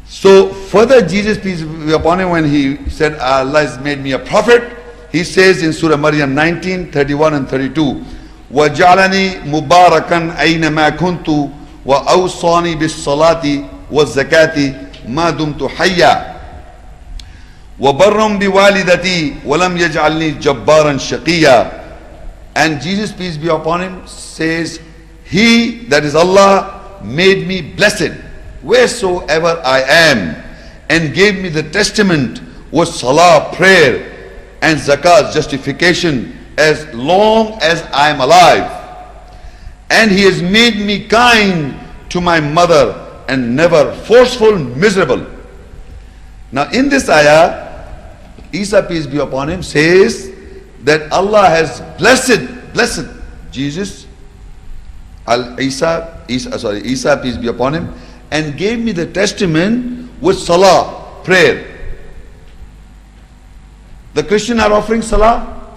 So further, Jesus, peace be upon him, when he said Allah has made me a prophet, he says in Surah Maryam 19, 31 and 32, وَجَعَلَنِي مُبَارَكًا أَيْنَمَا كُنْتُ وَأَوْصَانِي بِالصَّلَاةِ وَالزَّكَاةِ مَا دُمْتُ حَيًّا وَبَرًّا بِوَالِدَتِي وَلَمْ يَجْعَلْنِي جَبَّارًا شَقِيًّا. And Jesus, peace be upon him, says, He, that is Allah, made me blessed wheresoever I am, and gave me the testament was salah, prayer, and zakah, justification, as long as I am alive. And He has made me kind to my mother and never forceful, miserable. Now in this ayah, Isa, peace be upon him, says that Allah has blessed Jesus, Isa, peace be upon him, and gave me the testament with salah, prayer. The Christians are offering salah.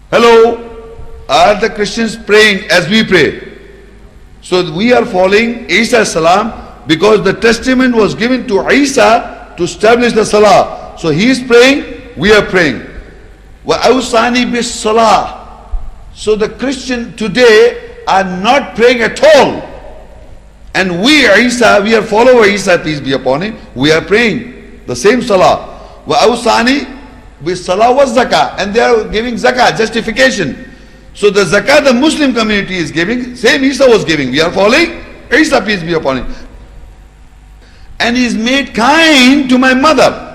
Hello, are the Christians praying as we pray? So we are following Isa salam because the testament was given to Isa to establish the salah. So he is praying, we are praying. وَأَوْصَانِي بِالصَّلَاةِ. So the Christian today are not praying at all. And we are follower Isa, peace be upon him, we are praying the same salah. وَأَوْصَانِي بِالصَّلَاةِ وَالزَّكَاةِ. And they are giving zakah, justification. So the zakah the Muslim community is giving, same Isa was giving. We are following Isa, peace be upon him. And he is made kind to my mother,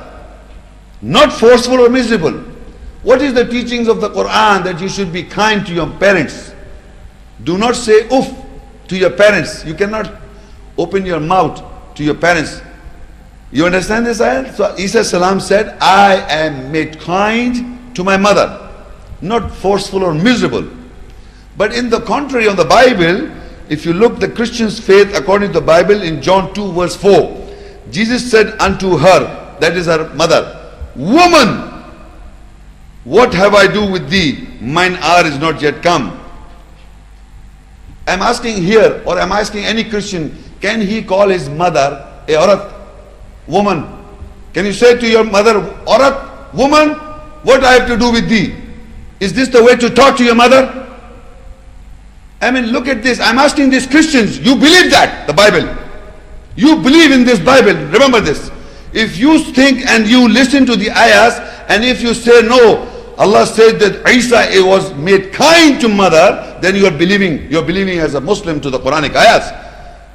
not forceful or miserable. What is the teachings of the Quran? That you should be kind to your parents. Do not say oof to your parents. You cannot open your mouth to your parents. You understand this ayah? So Isa salam said, I am made kind to my mother, not forceful or miserable. But in the contrary of the Bible, if you look the Christian's faith according to the Bible in John 2 verse 4, Jesus said unto her, that is her mother, Woman, what have I do with thee? Mine hour is not yet come. I'm asking here, or I'm asking any Christian, can he call his mother a aurat, woman? Can you say to your mother, aurat, woman, what I have to do with thee? Is this the way to talk to your mother? I mean, look at this. I'm asking these Christians, you believe that, the Bible? You believe in this Bible, remember this. If you think and you listen to the ayahs, and if you say no, Allah said that Isa was made kind to mother, then you are believing as a Muslim to the Quranic ayahs.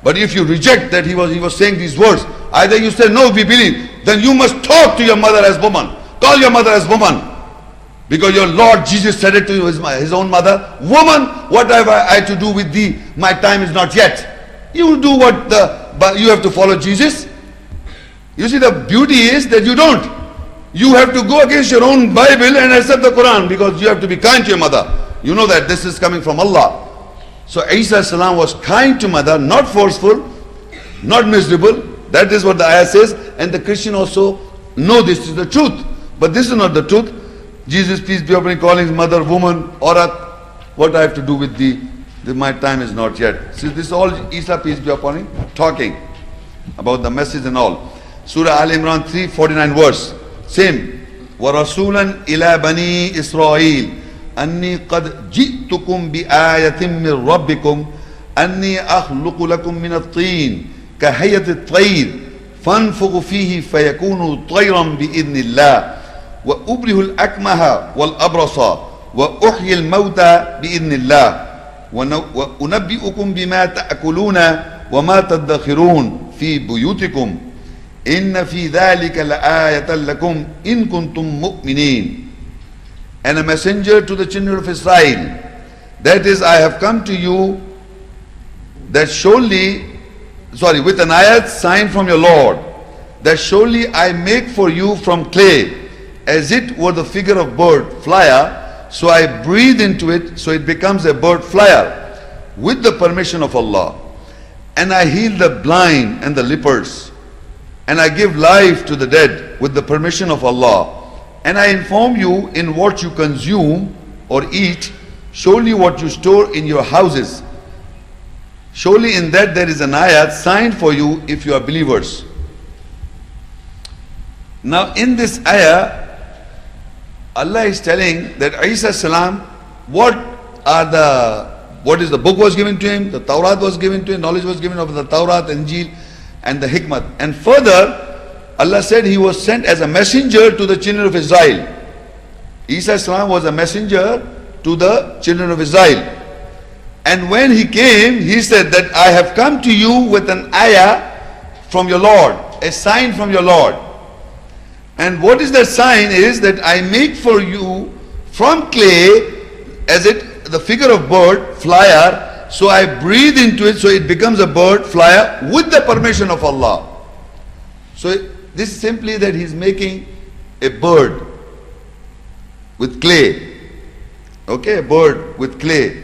But if you reject that he was saying these words, either you say no, we believe, then you must talk to your mother as woman, call your mother as woman, because your Lord Jesus said it to his own mother, Woman, what have I to do with thee? My time is not yet. You do but you have to follow Jesus. You see, the beauty is that you don't. You have to go against your own Bible and accept the Quran, because you have to be kind to your mother. You know that this is coming from Allah. So Isa salam was kind to mother, not forceful, not miserable. That is what the ayah says. And the Christian also know this is the truth. But this is not the truth. Jesus, peace be upon him, calling his mother woman, aurat, what I have to do with thee? My time is not yet. See, this is all Isa, peace be upon him, talking about the message and all. Surah Al-Imran 3:49 verse. Same. وَرَسُولًا إِلَى بَنِي إِسْرَائِيلِ أَنِّي قَدْ جِئْتُكُمْ بِآيَةٍ مِّن رَبِّكُمْ أَنِّي أَخْلُقُ لَكُم مِّنَ الطِّينِ كَهَيْئَةِ الطَّيْرِ فَانفُخُ فِيهِ فَيَكُونُ طَيْرًا بِإِذْنِ اللَّهِ وَأُبْرِئُ الْأَكْمَهَ وَالْأَبْرَصَ وَأُحْيِي الْمَوْتَى بِإِذْنِ اللَّهِ وَأُنَبِّئُكُم بِمَا تَأْكُلُونَ وَمَا تَدَّخِرُونَ فِي بُيُوتِكُمْ إِنَّ فِي ذَلِكَ لَآيَةً لَكُمْ إِن كُنتُم مُؤْمِنِينَ. And a messenger to the children of Israel, that is, I have come to you that with an ayat sign from your Lord, that surely I make for you from clay, as it were the figure of bird, flyer, so I breathe into it, so it becomes a bird flyer, with the permission of Allah. And I heal the blind and the lepers, and I give life to the dead with the permission of Allah. And I inform you in what you consume or eat, surely what you store in your houses. Surely in that there is an ayat signed for you if you are believers. Now in this ayah, Allah is telling that Isa salam, what is the book was given to him, the Tawrat was given to him, knowledge was given of the Tawrat, Injil and the Hikmat. And further, Allah said he was sent as a messenger to the children of Israel. Isa salam was a messenger to the children of Israel. And when he came, he said that I have come to you with an ayah from your Lord, a sign from your Lord. And what is that sign is that I make for you from clay, as it the figure of bird, flyer, so I breathe into it so it becomes a bird, flyer, with the permission of Allah. So this is simply that he's making a bird with clay. Okay, a bird with clay,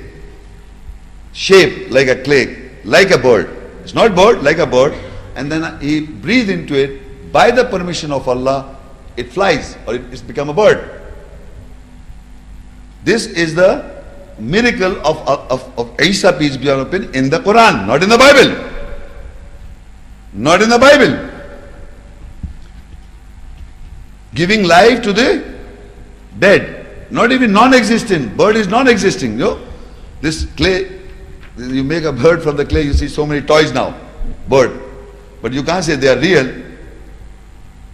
shaped like a clay, like a bird. It's not bird, like a bird. And then he breathed into it by the permission of Allah. It flies, or it's become a bird. This is the miracle of Isa, peace be upon him, in the Quran, not in the Bible. Not in the Bible. Giving life to the dead, not even non-existent. Bird is non-existing. You know? This clay, you make a bird from the clay, you see so many toys now, bird. But you can't say they are real.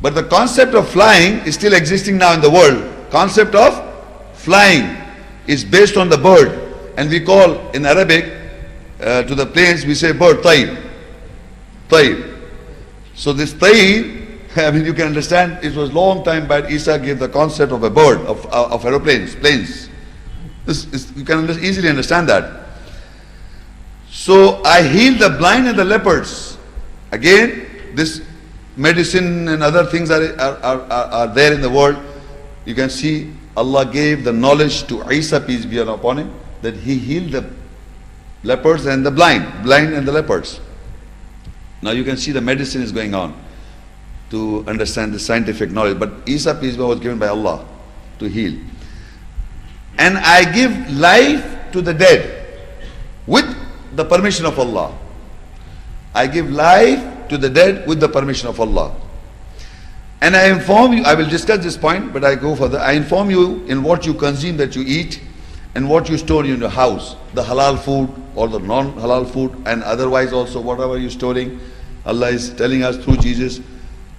But the concept of flying is still existing now in the world. Concept of flying is based on the bird. And we call in Arabic, to the planes, we say bird, tayr. Tayr. So this tayr, I mean, you can understand, it was long time back Isa gave the concept of a bird, of aeroplanes, planes. You can easily understand that. So I healed the blind and the lepers. Again, this medicine and other things are there in the world. You can see Allah gave the knowledge to Isa, peace be upon him, that he healed the lepers and the blind and the lepers. Now you can see the medicine is going on to understand the scientific knowledge. But Isa, peace be was given by Allah to heal. And I give life to the dead with the permission of Allah. I give life to the dead with the permission of Allah. And I inform you, I will discuss this point, but I go further. I inform you in what you consume, that you eat, and what you store in your house, the halal food or the non-halal food, and otherwise also whatever you're storing. Allah is telling us through Jesus,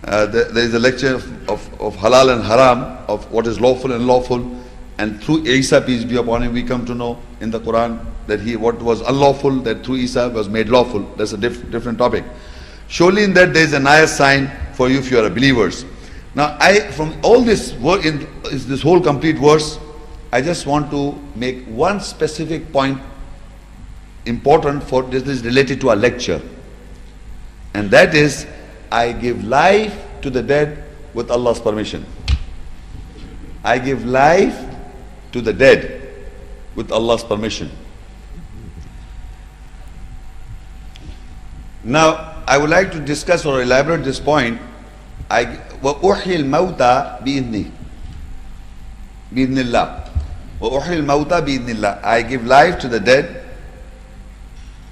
there is a lecture of halal and haram, of what is lawful and lawful. And through Isa, peace be upon him, we come to know in the Quran that what was unlawful, that through Isa was made lawful. That's a different topic. Surely in that there is a nice sign for you if you are believers. Now from all this work in this whole complete verse, I just want to make one specific point important for this is related to our lecture. And that is, I give life to the dead with Allah's permission. I give life to the dead with Allah's permission. Now, I would like to discuss or elaborate this point. وَأُحْيِي الْمَوْتَى بِإِذْنِهِ بِإِذْنِ اللَّهِ وَأُحْيِي الْمَوْتَى بِإِذْنِ اللَّهِ. I give life to the dead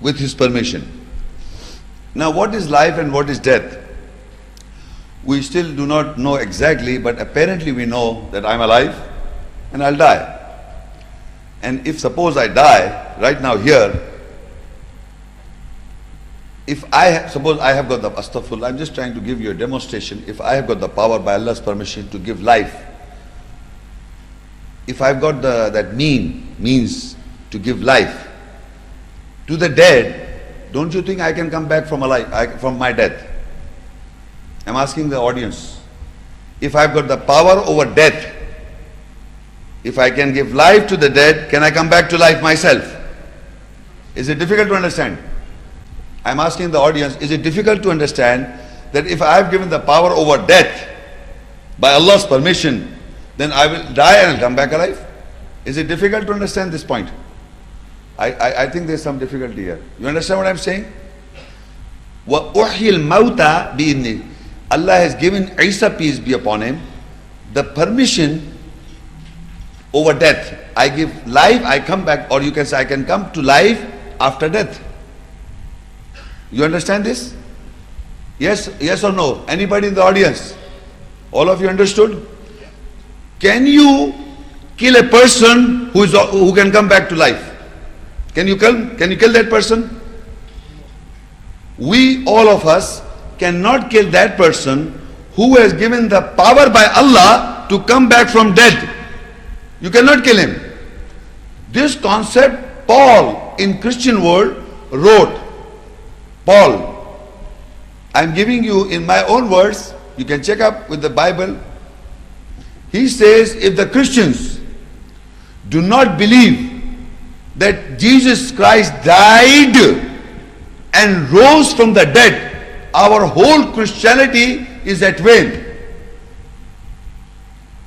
with His permission. Now, what is life and what is death? We still do not know exactly, but apparently we know that I'm alive and I'll die. And if suppose I die right now here, if suppose I have got the astaghfirullah, I'm just trying to give you a demonstration. If I have got the power by Allah's permission to give life, if I've got that means to give life to the dead, don't you think I can come back from my death? I'm asking the audience. If I've got the power over death, if I can give life to the dead, can I come back to life myself? Is it difficult to understand? I'm asking the audience, is it difficult to understand that if I have given the power over death by Allah's permission, then I will die and I'll come back alive? Is it difficult to understand this point? I think there's some difficulty here. You understand what I'm saying? وَأُحْيِي الْمَوْتَى بِإِذْنِهِ. Allah has given Isa, peace be upon him, the permission over death. I give life, I come back, or you can say I can come to life after death. You understand this? Yes or no? Anybody in the audience? All of you understood? Can you kill a person who can come back to life? Can you kill that person? We, all of us, cannot kill that person who has given the power by Allah to come back from dead. You cannot kill him. This concept Paul in Christian world wrote. Paul, I'm giving you in my own words, you can check up with the Bible. He says, if the Christians do not believe that Jesus Christ died and rose from the dead, our whole Christianity is at vain.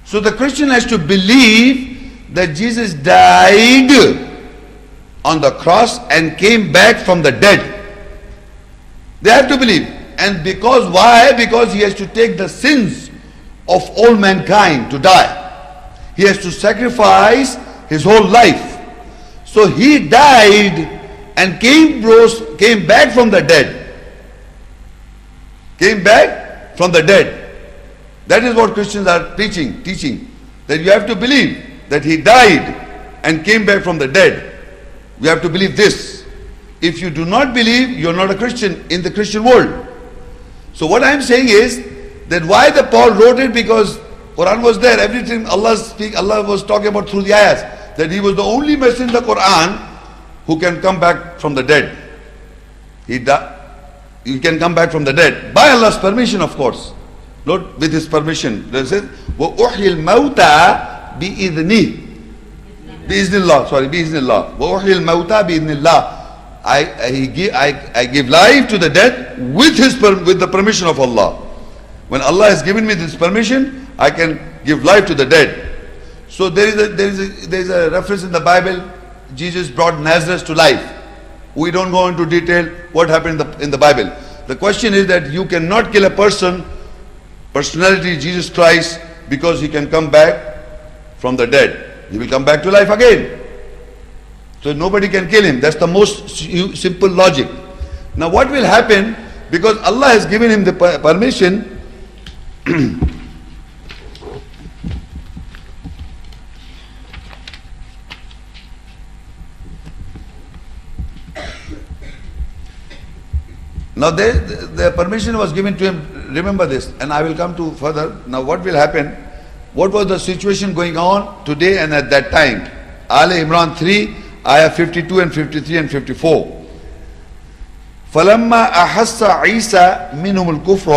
So the Christian has to believe that Jesus died on the cross and came back from the dead. They have to believe. And because, why? Because he has to take the sins of all mankind to die. He has to sacrifice his whole life. So he died and came back from the dead. Came back from the dead. That is what Christians are teaching. That you have to believe that he died and came back from the dead. You have to believe this. If you do not believe, you are not a Christian in the Christian world. So what I am saying is that why the Paul wrote it, because Quran was there. Everything Allah was talking about through the ayahs. That he was the only messenger in the Quran who can come back from the dead. He can come back from the dead. By Allah's permission, of course. Not with his permission. It says, وَأُحْيِ الْمَوْتَى بِإِذْنِهِ بِإِذْنِ sorry, بِإِذْنِ وَأُحْيِ الْمَوْتَى بِإِذْنِ I give life to the dead with the permission of Allah. When Allah has given me this permission, I can give life to the dead. So there is a reference in the Bible. Jesus brought Nazareth to life. We don't go into detail what happened in the Bible. The question is that you cannot kill a personality Jesus Christ, because he can come back from the dead. He will come back to life again. So nobody can kill him. That's the most simple logic. Now what will happen, because Allah has given him the permission, now the permission was given to him. Remember this, and I will come to further. Now what will happen? What was the situation going on today and at that time? Ali Imran 3, ayah 52 and 53 and 54. فَلَمَّا أَحَسَّ عِيسَى مِنْهُمُ الْكُفْرَ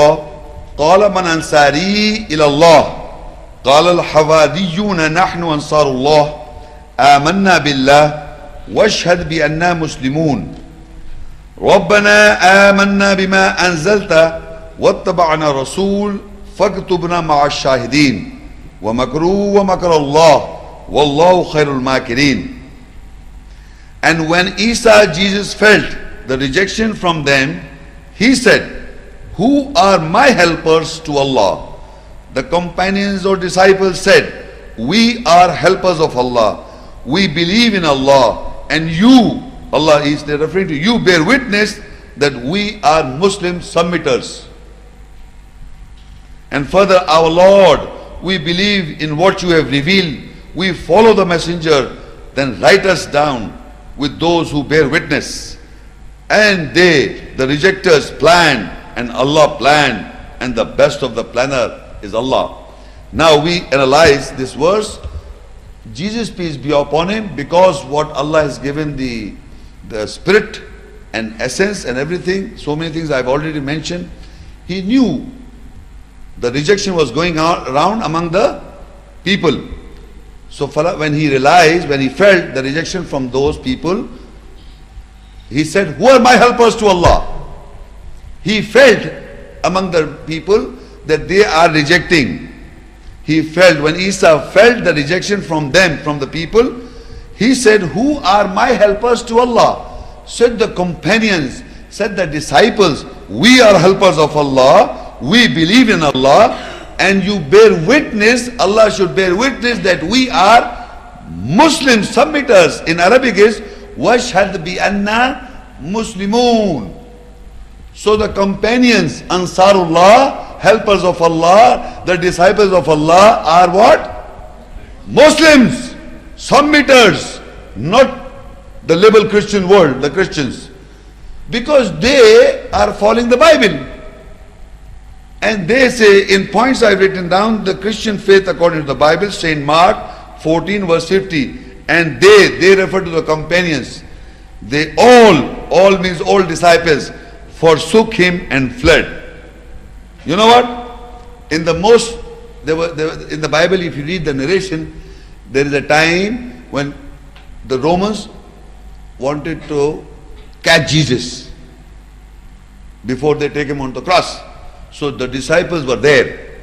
قَالَ مَنْ أَنْصَارِي إِلَى اللَّهِ قَالَ الْحَوَارِيُّونَ نَحْنُ أَنْصَارُ اللَّهِ آمَنَّا بِاللَّهِ وَاشْهَدْ بِأَنَّا مُسْلِمُونَ رَبَّنَا آمَنَّا بِمَا أَنزَلْتَ وَاتَّبَعْنَا الرَّسُولَ فَاكْتُبْنَا مَعَ الشَّاهِدِينَ وَمَكْرُوا وَمَكْرَ اللَّهِ وَاللَّهُ خَيْرُ الْمَاكِرِينَ. And when Jesus felt the rejection from them, he said, who are my helpers to Allah? The companions or disciples said, we are helpers of Allah. We believe in Allah, and you, Allah is referring to you, bear witness that we are Muslim submitters. And further, our Lord, we believe in what you have revealed. We follow the messenger. Then write us down with those who bear witness. And they, the rejectors, planned, and Allah planned, and the best of the planner is Allah. Now we analyze this verse. Jesus, peace be upon him, because what Allah has given the spirit and essence and everything, so many things I've already mentioned, he knew the rejection was going around among the people. So when he realized, when he felt the rejection from those people, he said, who are my helpers to Allah? He felt among the people that they are rejecting. He felt, when Isa felt the rejection from them, from the people, he said, who are my helpers to Allah? Said the companions, said the disciples, we are helpers of Allah, we believe in Allah, and you bear witness, Allah should bear witness that we are Muslim submitters. In Arabic is وَاشْهَدْ بِأَنَّا مُسْلِمُونَ. So the companions, Ansarullah, helpers of Allah, the disciples of Allah are what? Muslims, submitters, not the liberal Christian world, the Christians. Because they are following the Bible. And they say, in points I've written down, the Christian faith according to the Bible, St. Mark 14 verse 50. And they refer to the companions. They all means all disciples, forsook him and fled. You know what? In the in the Bible, if you read the narration, there is a time when the Romans wanted to catch Jesus before they take him on the cross. So the disciples were there.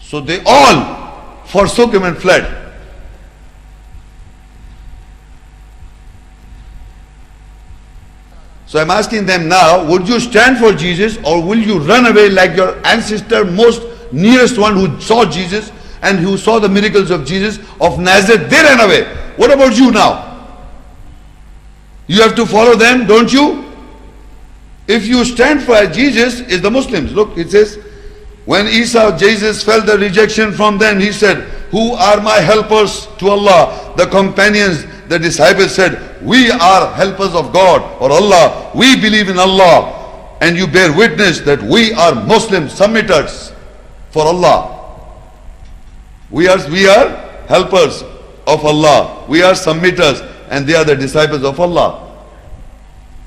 So they all forsook him and fled. So I'm asking them now, would you stand for Jesus or will you run away like your ancestor, most nearest one who saw Jesus and who saw the miracles of Jesus of Nazareth? They ran away. What about you now? You have to follow them, don't you? If you stand for Jesus, is the Muslims. Look, it says, when Jesus felt the rejection from them, he said, who are my helpers to Allah? The companions, the disciples said, we are helpers of God or Allah. We believe in Allah. And you bear witness that we are Muslim submitters for Allah. We are helpers of Allah. We are submitters and they are the disciples of Allah.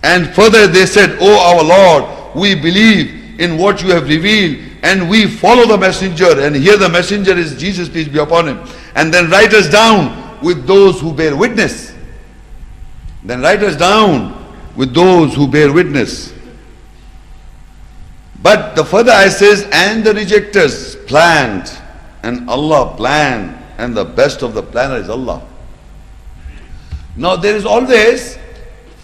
And further they said, O our Lord, we believe in what you have revealed and we follow the messenger. And here the messenger is Jesus, peace be upon him. And then write us down with those who bear witness. Then write us down with those who bear witness. But the further ayah says, and the rejectors planned, and Allah planned, and the best of the planner is Allah. Now there is always,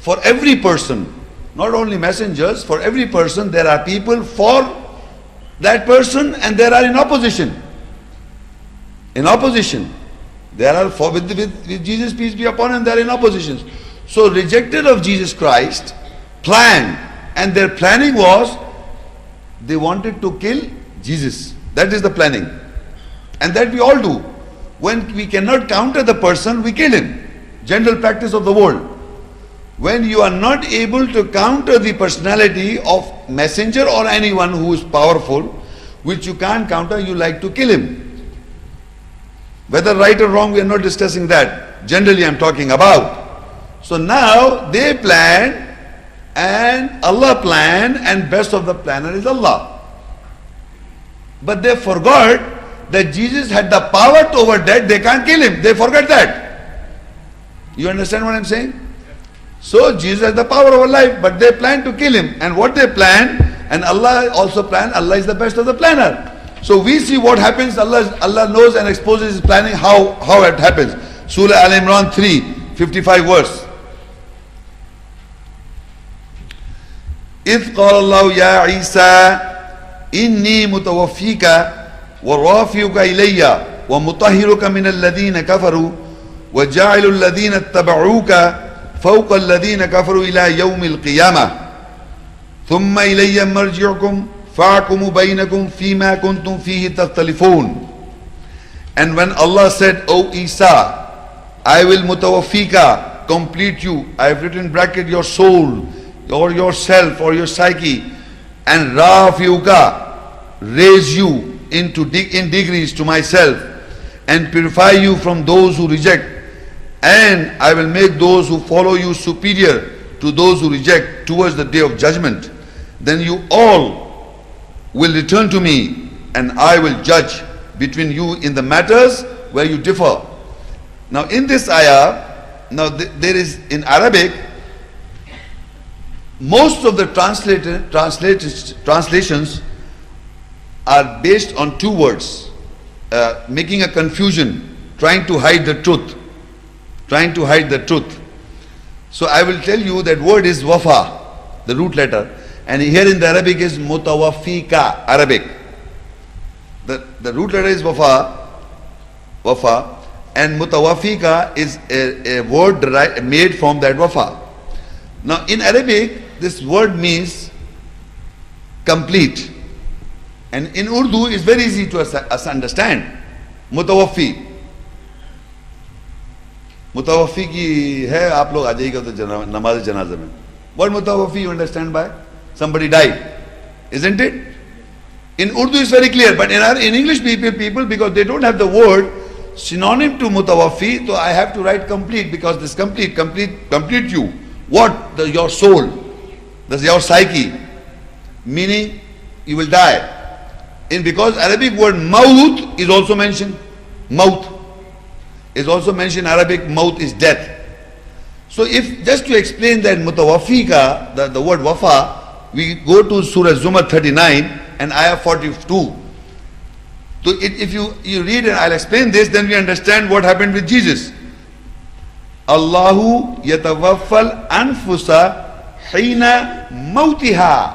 for every person, not only messengers, for every person there are people for that person and there are in opposition. In opposition. There are for with Jesus, peace be upon him, they are in opposition. So rejected of Jesus Christ, planned, and their planning was, they wanted to kill Jesus. That is the planning. And that we all do. When we cannot counter the person, we kill him. General practice of the world. When you are not able to counter the personality of messenger or anyone who is powerful, which you can't counter, you like to kill him. Whether right or wrong, we are not discussing that. Generally I'm talking about. So now they planned and Allah planned and best of the planner is Allah. But they forgot that Jesus had the power to over death, they can't kill him. They forgot that. You understand what I'm saying? So Jesus has the power over life, but they planned to kill him. And what they planned, and Allah also planned, Allah is the best of the planner. So we see what happens, Allah knows and exposes his planning, how it happens. Surah Al-Imran 3, 55 verse. إذ قال الله يا عيسى إني متوفيك ورافعك إلي ومطهرك من الذين كفروا وجاعل الذين اتبعوك فوق الذين كفروا إلى يوم القيامة ثم إلي مرجعكم فأحكم بينكم فيما كنتم فيه تختلفون. And when Allah said, O Isa, I will mutawafika, complete you. I have written bracket your soul or yourself or your psyche, and rafiuka, raise you in degrees to myself and purify you from those who reject, and I will make those who follow you superior to those who reject towards the day of judgment. Then you all will return to me and I will judge between you in the matters where you differ. Now in this ayah, now there is in Arabic, most of the translations are based on two words, making a confusion, trying to hide the truth. So I will tell you that word is wafa, the root letter, and here in the Arabic is mutawafika, Arabic. The root letter is wafa, and mutawafika is a word made from that wafa. Now in Arabic, this word means complete. And in Urdu, it's very easy to us understand. Mutawaffi. Mutawaffi ki hai, aap log aa jayega to namaz janaza mein. What mutawaffi you understand by? Somebody died. Isn't it? In Urdu it's very clear, but in English people, because they don't have the word synonym to mutawaffi, so I have to write complete, because this complete you. What? Your soul. That's your psyche. Meaning you will die. Because Arabic word maut is also mentioned. Maut is also mentioned. Arabic maut is death. So if just to explain that mutawaffi ka, the word wafa, we go to Surah Zumar 39 and Ayah 42. So if you read and I'll explain this, then we understand what happened with Jesus. Allahu yatawaffal anfusa hina mautiha.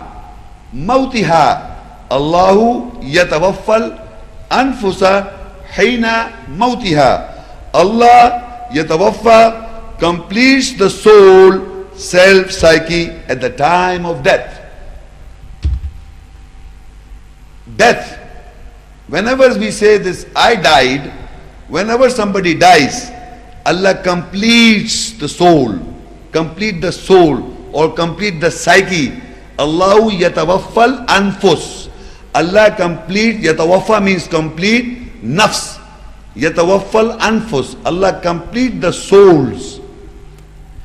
Allahu yatawaffal anfusa hina mautiha. Allah yatawaffa completes the soul, self, psyche at the time of death. Death. Whenever we say this, I died, whenever somebody dies, Allah completes the soul, or complete the psyche. Allahu yatawaffal anfus. Allah complete, yatawaffa means complete nafs. Yatawaffal anfus. Allah complete the souls.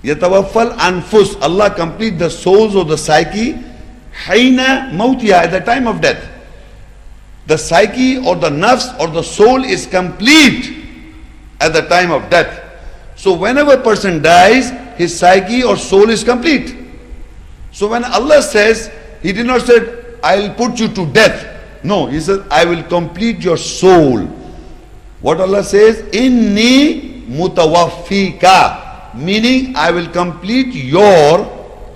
Yatawaffal anfus. Allah complete the souls of the psyche. Haina mautiha, at the time of death. The psyche or the nafs or the soul is complete at the time of death. So whenever a person dies, his psyche or soul is complete. So when Allah says, He did not say, I will put you to death. No, He said, I will complete your soul. What Allah says, Inni mutawaffika, meaning I will complete your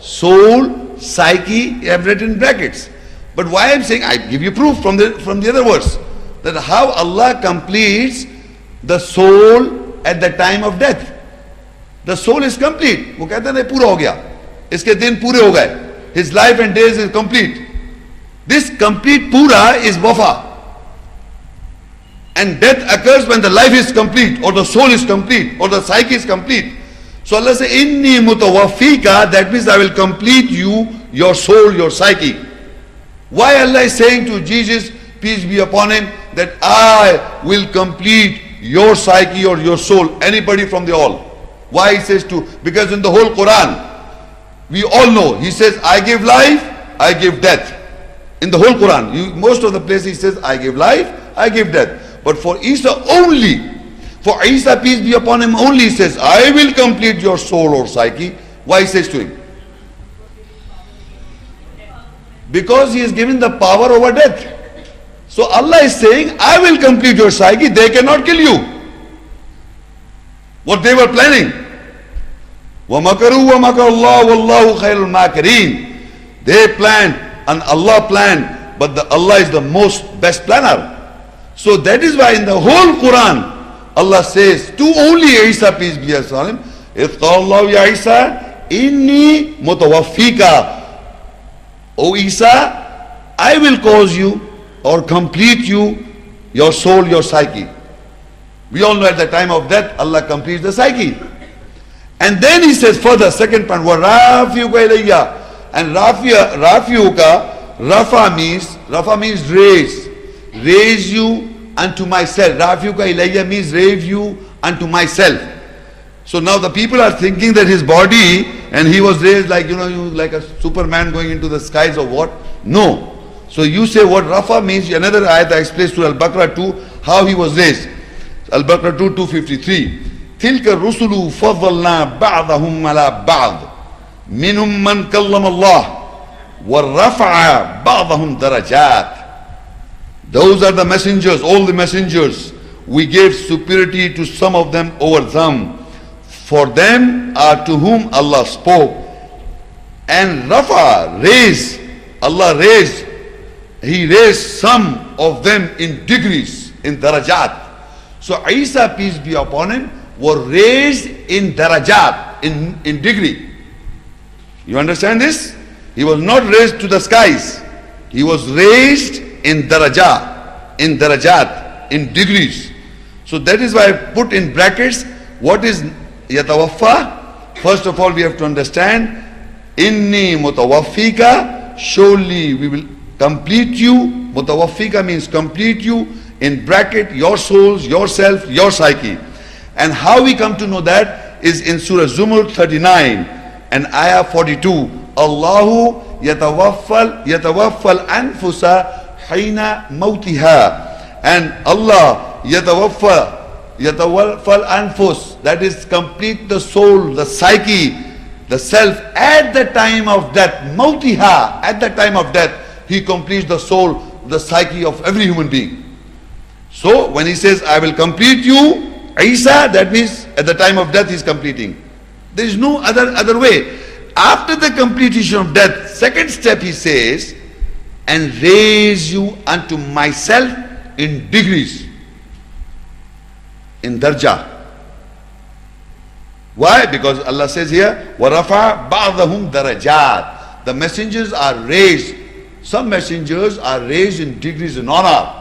soul, psyche, I have written in brackets. But why I'm saying, I give you proof from the other verse, that how Allah completes the soul at the time of death. The soul is complete. वो कहते हैं पूरा हो गया, इसके दिन पूरे हो गए. His life and days is complete. This complete pura is wafa. And death occurs when the life is complete, or the soul is complete, or the psyche is complete. So Allah says, Inni mutawaffika, that means I will complete you, your soul, your psyche. Why Allah is saying to Jesus, peace be upon him, that I will complete your psyche or your soul, anybody from the all. Why He says to? Because in the whole Quran, we all know, He says, I give life, I give death. In the whole Quran, most of the places He says, I give life, I give death. But for Isa only, for Isa, peace be upon him only, He says, I will complete your soul or psyche. Why He says to him? Because He is given the power over death. So Allah is saying, I will complete your psyche, they cannot kill you. What they were planning. وَمَكَرُوا وَمَكَرَ اللَّهُ وَاللَّهُ خَيْرُ الْمَاكِرِينَ. They planned and Allah planned, but Allah is the most best planner. So that is why in the whole Quran, Allah says to only Isa, peace be upon him, إِذْ قَالَ اللَّهُ يَا عِيسَى إِنِّي مُتَوَفِّيكَ. O Isa, I will cause you or complete you, your soul, your psyche. We all know at the time of death, Allah completes the psyche. And then He says further, second point, وَرَافِيُكَ إِلَيَّ. And Rafiuka, Rafa means raise. Raise you unto myself. Rafiuka ilayya means raise you unto myself. So now the people are thinking that his body, and he was raised like, like a Superman going into the skies or what? No. So you say what Rafa means, another ayat explains to Al-Baqarah 2, how he was raised. Al-Baqarah 2, 253. تِلْكَ الرُّسُلُ فَضَّلْنَا بَعْضَهُمْ عَلَى بَعْضٍ مِنْهُمْ مَنْ كَلَّمَ اللَّهُ وَرَفَعَ بَعْضَهُمْ دَرَجَاتٍ. Those are the messengers, all the messengers. We gave superiority to some of them over some. For them are to whom Allah spoke. And Rafa raised, Allah raised, He raised some of them in degrees, in darajat. So Isa, peace be upon him, were raised in darajat, in degree. You understand this? He was not raised to the skies. He was raised in darajat, in degrees. So that is why I put in brackets what is yatawaffa. First of all, we have to understand, inni mutawaffika, surely we will complete you. Mutawaffika means complete you, in bracket your souls, yourself, your psyche. And how we come to know that is in Surah Zumar 39 and Ayah 42. Allahu yatawaffal anfusa hina mautiha. And Allah yatawaffal anfus, that is complete the soul, the psyche, the self at the time of death. Mautiha, at the time of death, He completes the soul, the psyche of every human being. So when He says, I will complete you, Isa, that means at the time of death He is completing. There is no other way. After the completion of death, second step He says, and raise you unto myself in degrees, in darja. Why? Because Allah says here, وَرَفَعَ بَعْضَهُمْ darajat. The messengers are raised. Some messengers are raised in degrees in honor.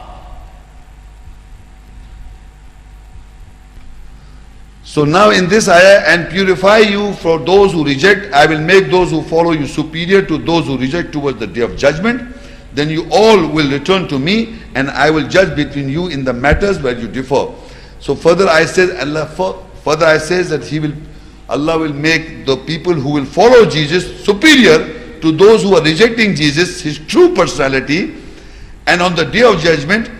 So now in this ayah, and purify you for those who reject, I will make those who follow you superior to those who reject towards the day of judgment. Then you all will return to me, and I will judge between you in the matters where you differ. So further I says that Allah will make the people who will follow Jesus superior to those who are rejecting Jesus, His true personality, and on the day of judgment,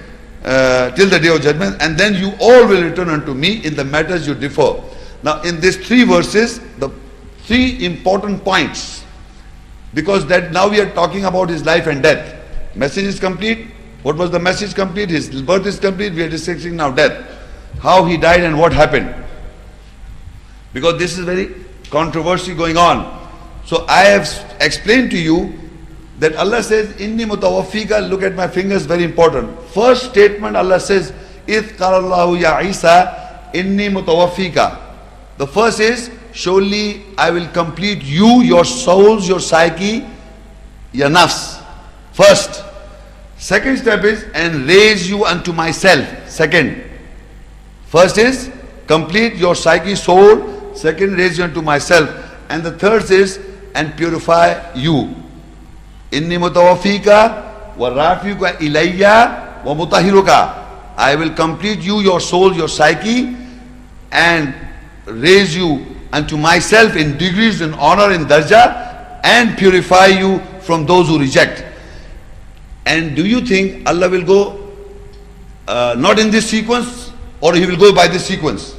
till the day of judgment, and then you all will return unto me in the matters you differ. Now in these three verses, the three important points, because that now we are talking about His life and death. Message is complete. What was the message complete? His birth is complete. We are discussing now death, how He died and what happened, because this is very controversy going on. So I have explained to you that Allah says, Inni mutawaffika, look at my fingers, very important. First statement Allah says, Idh qalallahu ya Isa, Inni mutawaffika. The first is, surely I will complete you, your souls, your psyche, your nafs. First. Second step is, and raise you unto myself. Second. First is, complete your psyche, soul. Second, raise you unto myself. And the third is, and purify you. Inni mutawaffika wa rafiuka ilayya wa mutahiruka. I will complete you, your soul, your psyche, and raise you unto myself in degrees, in honor, in darja, and purify you from those who reject. And do you think Allah will go not in this sequence, or He will go by this sequence?